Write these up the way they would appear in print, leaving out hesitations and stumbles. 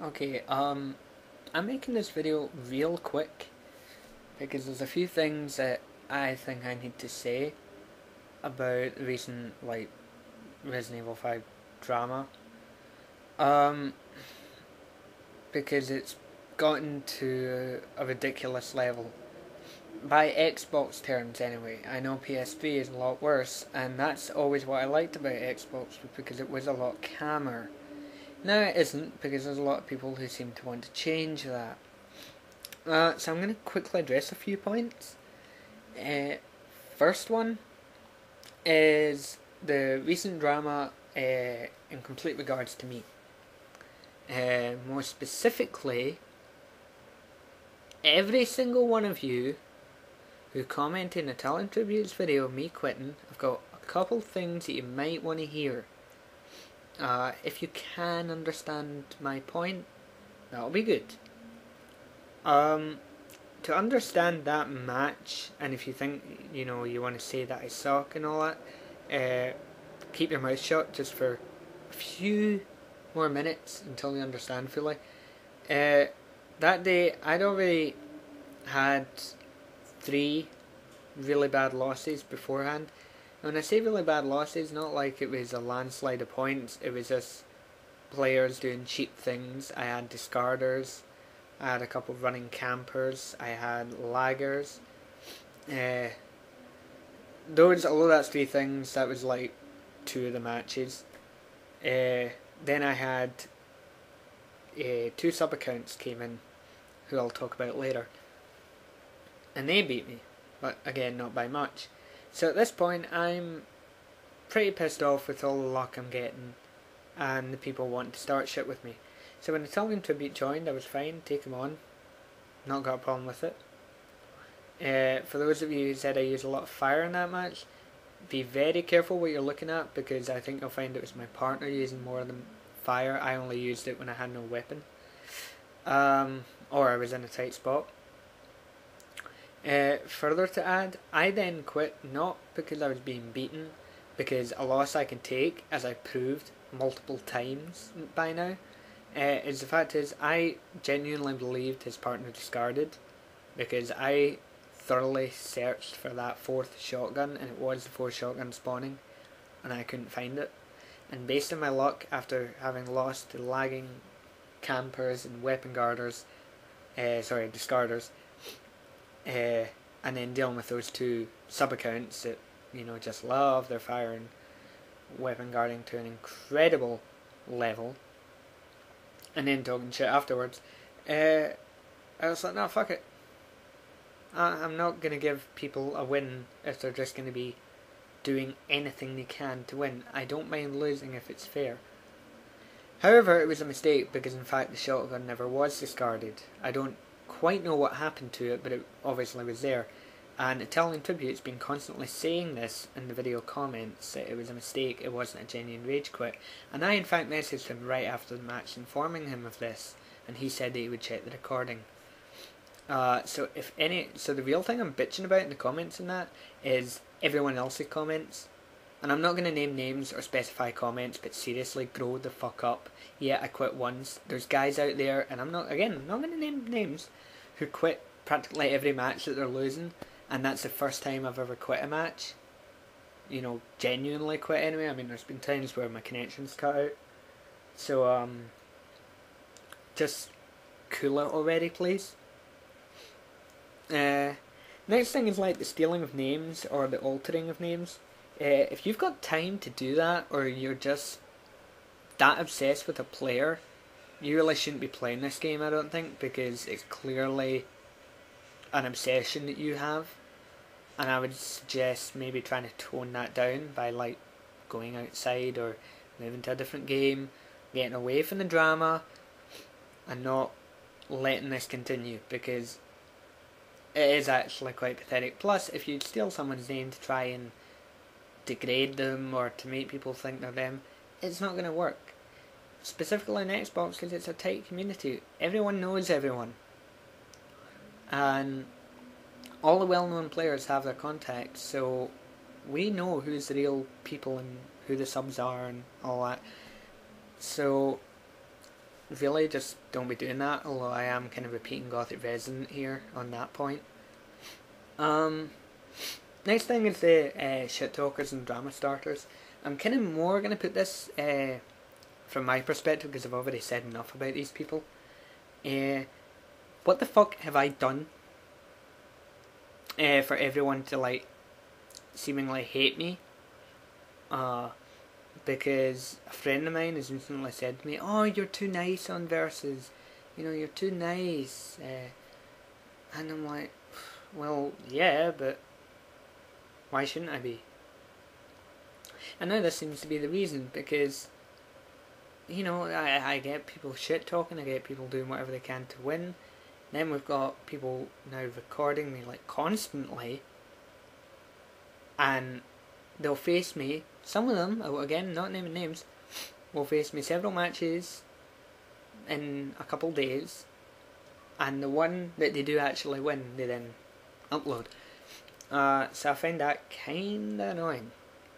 Okay, I'm making this video real quick because there's a few things that I think I need to say about the recent, Resident Evil 5 drama. Um, because it's gotten to a ridiculous level. By Xbox terms, anyway. I know PS3 is a lot worse, and that's always what I liked about Xbox, because it was a lot calmer. Now it isn't, because there's a lot of people who seem to want to change that. So I'm going to quickly address a few points. First one is the recent drama in complete regards to me. More specifically, every single one of you who commented in the Talent Tributes video of me quitting, I've got a couple things that you might want to hear. If you can understand my point, that'll be good. To understand that match, and if you think, you want to say that I suck and all that, keep your mouth shut just for a few more minutes until you understand fully. That day, I'd already had 3 really bad losses beforehand. When I say really bad losses, not like it was a landslide of points, it was just players doing cheap things. I had discarders, I had a couple of running campers, I had laggers. Although that's 3 things, that was like 2 of the matches. Then I had 2 sub accounts came in, who I'll talk about later, and they beat me, but again not by much. So at this point I'm pretty pissed off with all the luck I'm getting and the people wanting to start shit with me. So when the Italian Tribute joined, I was fine, take him on, not got a problem with it. For those of you who said I used a lot of fire in that match, be very careful what you're looking at, because I think you'll find it was my partner using more than fire. I only used it when I had no weapon, or I was in a tight spot. Further to add, I then quit not because I was being beaten, because a loss I can take, as I proved multiple times by now, is the fact is I genuinely believed his partner discarded, because I thoroughly searched for that 4th shotgun, and it was the 4th shotgun spawning, and I couldn't find it. And based on my luck, after having lost to lagging campers and weapon guarders, discarders, and then dealing with those 2 sub accounts that just love their fire and weapon guarding to an incredible level, and then talking shit afterwards, I was like, no, fuck it. I'm not going to give people a win if they're just going to be doing anything they can to win. I don't mind losing if it's fair. However, it was a mistake, because in fact the shotgun never was discarded. I don't quite know what happened to it, but it obviously was there. And Italian Tribute's been constantly saying this in the video comments, that it was a mistake, it wasn't a genuine rage quit. And I in fact messaged him right after the match informing him of this, and he said that he would check the recording. So the real thing I'm bitching about in the comments and that is everyone else's comments. And I'm not going to name names or specify comments, but seriously, grow the fuck up. Yeah, I quit once. There's guys out there, and I'm not going to name names, who quit practically every match that they're losing, and that's the first time I've ever quit a match. Genuinely quit anyway. I mean, there's been times where my connection's cut out. So, just cool it already, please. Next thing is the stealing of names or the altering of names. If you've got time to do that, or you're just that obsessed with a player, you really shouldn't be playing this game, I don't think, because it's clearly an obsession that you have, and I would suggest maybe trying to tone that down by going outside or moving to a different game, getting away from the drama, and not letting this continue, because it is actually quite pathetic. Plus, if you steal someone's name to try and degrade them or to make people think they're them, it's not going to work. Specifically on Xbox, because it's a tight community. Everyone knows everyone. And all the well-known players have their contacts, so we know who's the real people and who the subs are and all that. So really just don't be doing that, although I am kind of repeating Gothic Resident here on that point. Next thing is the shit talkers and drama starters. I'm kind of more going to put this from my perspective because I've already said enough about these people. What the fuck have I done for everyone to like seemingly hate me? Because a friend of mine has recently said to me, "Oh, you're too nice on verses. You know, you're too nice." And I'm like, well, yeah, but why shouldn't I be? And now this seems to be the reason, because, you know, I get people shit talking, I get people doing whatever they can to win. Then we've got people now recording me like constantly, and they'll face me. Some of them, again, not naming names, will face me several matches in a couple days, and the one that they do actually win, they then upload. So I find that kinda annoying,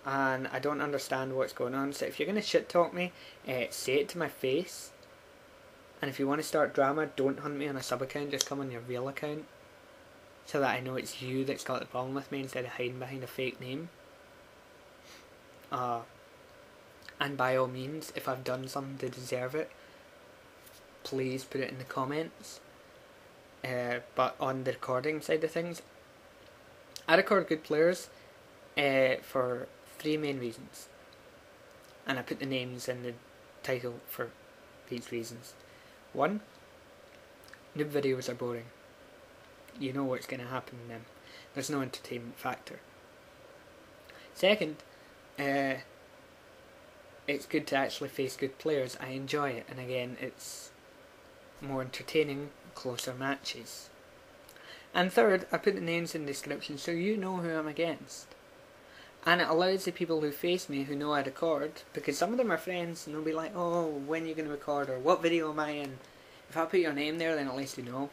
and I don't understand what's going on. So if you're gonna shit talk me, say it to my face. And if you want to start drama, don't hunt me on a sub account, just come on your real account, so that I know it's you that's got the problem with me instead of hiding behind a fake name. And by all means, if I've done something to deserve it, please put it in the comments. But on the recording side of things, I record good players for 3 main reasons, and I put the names in the title for these reasons. 1, noob videos are boring. You know what's going to happen in them. There's no entertainment factor. 2nd, it's good to actually face good players. I enjoy it, and again, it's more entertaining, closer matches. And 3rd, I put the names in the description so you know who I'm against. And it allows the people who face me, who know I record, because some of them are friends, and they'll be like, "Oh, when are you going to record?" or "What video am I in?" If I put your name there, then at least you know.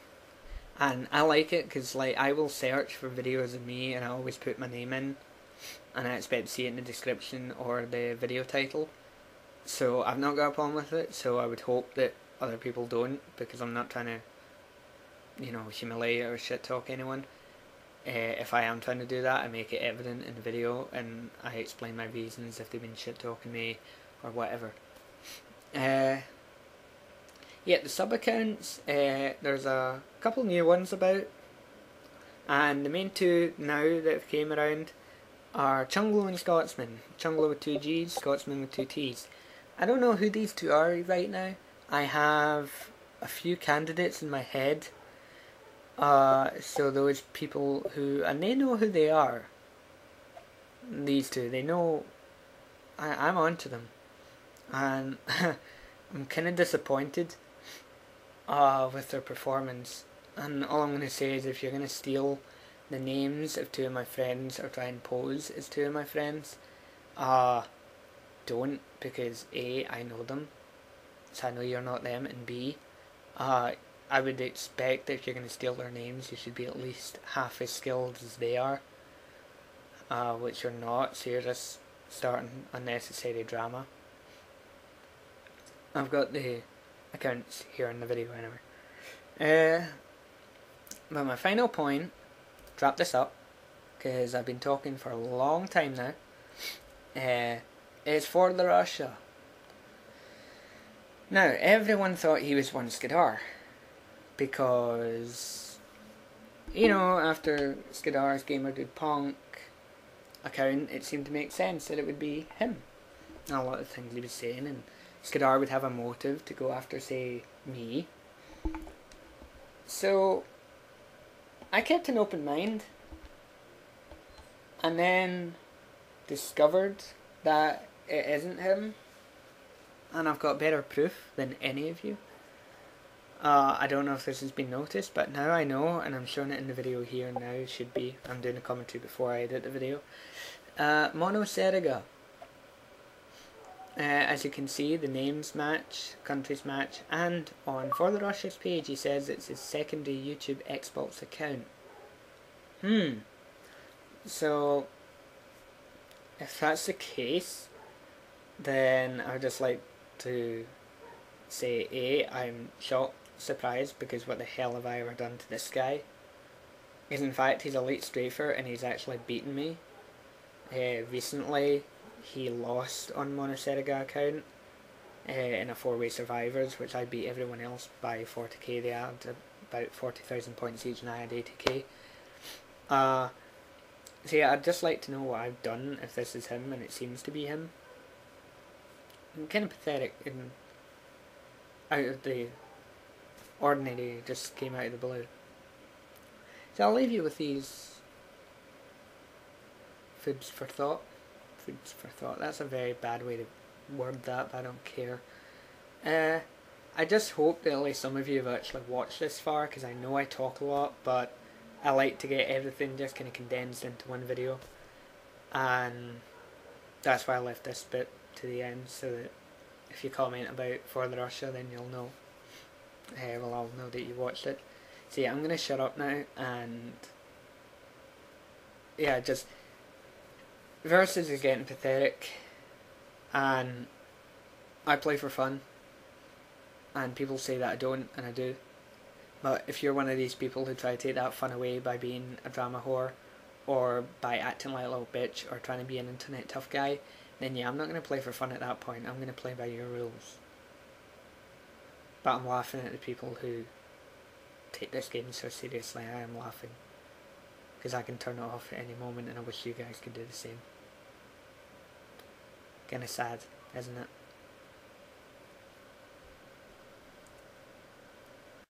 And I like it, because like, I will search for videos of me, and I always put my name in, and I expect to see it in the description or the video title. So I've not got a problem with it, so I would hope that other people don't, because I'm not trying to, you know, humiliate or shit talk anyone. If I am trying to do that, I make it evident in the video, and I explain my reasons if they've been shit talking me or whatever. Yeah, the sub accounts, there's a couple new ones about, and the main 2 now that have came around are Chunglo and Scotsman. Chunglo with 2 G's, Scotsman with 2 T's. I don't know who these 2 are right now. I have a few candidates in my head. So those people who, and they know who they are. These 2, they know I'm onto them, and I'm kind of disappointed with their performance. And all I'm going to say is, if you're going to steal the names of 2 of my friends or try and pose as 2 of my friends, don't, because A, I know them, so I know you're not them, and B, I would expect that if you're going to steal their names, you should be at least half as skilled as they are, which you're not, so you're just starting unnecessary drama. I've got the accounts here in the video anyway. But my final point, wrap this up, because I've been talking for a long time now, is for the Russia. Now, everyone thought he was one Skidar, because, you know, after Skidar's Gamer Dude Punk account, it seemed to make sense that it would be him. And a lot of things he was saying, and Skidar would have a motive to go after, say, me. So I kept an open mind, and then discovered that it isn't him, and I've got better proof than any of you. I don't know if this has been noticed, but now I know, and I'm showing it in the video here now. It should be. I'm doing a commentary before I edit the video. Mono Serega. As you can see, the names match, countries match, and on For the Russia's page he says it's his secondary YouTube Xbox account. So, if that's the case, then I would just like to say A, I'm shocked, surprised, because what the hell have I ever done to this guy? Because in fact he's elite strafer and he's actually beaten me. Recently he lost on Monocerega account in a 4-way survivors, which I beat everyone else by 40k. They had about 40,000 points each and I had 80k. So yeah, I'd just like to know what I've done if this is him, and it seems to be him. I'm kind of pathetic and out of the ordinary, just came out of the blue. So I'll leave you with these foods for thought. Foods for thought. That's a very bad way to word that, but I don't care. I just hope that at least some of you have actually watched this far, because I know I talk a lot, but I like to get everything just kind of condensed into one video. And that's why I left this bit to the end, so that if you comment about For the Russia, then you'll know. Well, I'll know that you watched it. So yeah, I'm going to shut up now, and yeah, just versus is getting pathetic, and I play for fun, and people say that I don't, and I do. But if you're one of these people who try to take that fun away by being a drama whore, or by acting like a little bitch, or trying to be an internet tough guy, then yeah, I'm not going to play for fun at that point. I'm going to play by your rules. But I'm laughing at the people who take this game so seriously. I am laughing, because I can turn it off at any moment, and I wish you guys could do the same. Kinda sad, isn't it?